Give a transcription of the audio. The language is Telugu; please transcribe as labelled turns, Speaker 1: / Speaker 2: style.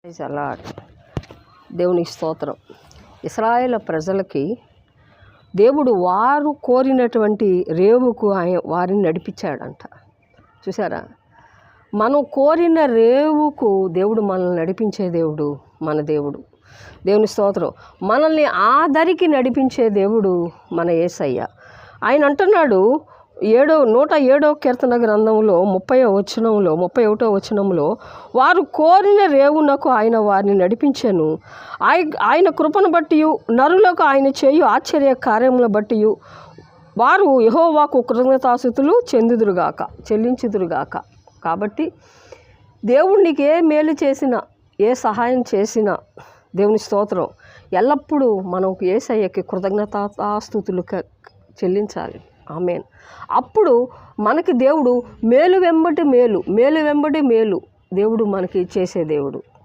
Speaker 1: అలాట్ దేవునికి స్తోత్రం. ఇశ్రాయేలు ప్రజలకి దేవుడు వారు కోరినటువంటి రేవుకు వారిని నడిపించాడంట. చూసారా, మనం కోరిన రేవుకు దేవుడు మనల్ని నడిపించే దేవుడు మన దేవుడు. దేవుని స్తోత్రం. మనల్ని ఆ దరికి నడిపించే దేవుడు మన యేసయ్య. ఆయన అంటున్నాడు 107వ కీర్తన గ్రంథంలో 31వ వచనంలో, వారు కోరిన రేవునకు ఆయన వారిని నడిపించెను. ఆయన కృపను బట్టి నరులకు ఆయన చేయు ఆశ్చర్య కార్యములను బట్టి వారు యెహోవాకు కృతజ్ఞతాస్తుతులు చెల్లించుదురుగాక. కాబట్టి దేవునికి ఏ మేలు చేసినా, ఏ సహాయం చేసినా దేవుని స్తోత్రం ఎల్లప్పుడూ మనం యేసయ్యకి కృతజ్ఞతాస్తుతులు చెల్లించాలి. ఆమేన్. అప్పుడు మనకి దేవుడు మేలు వెంబటి మేలు దేవుడు మనకి చేసే దేవుడు.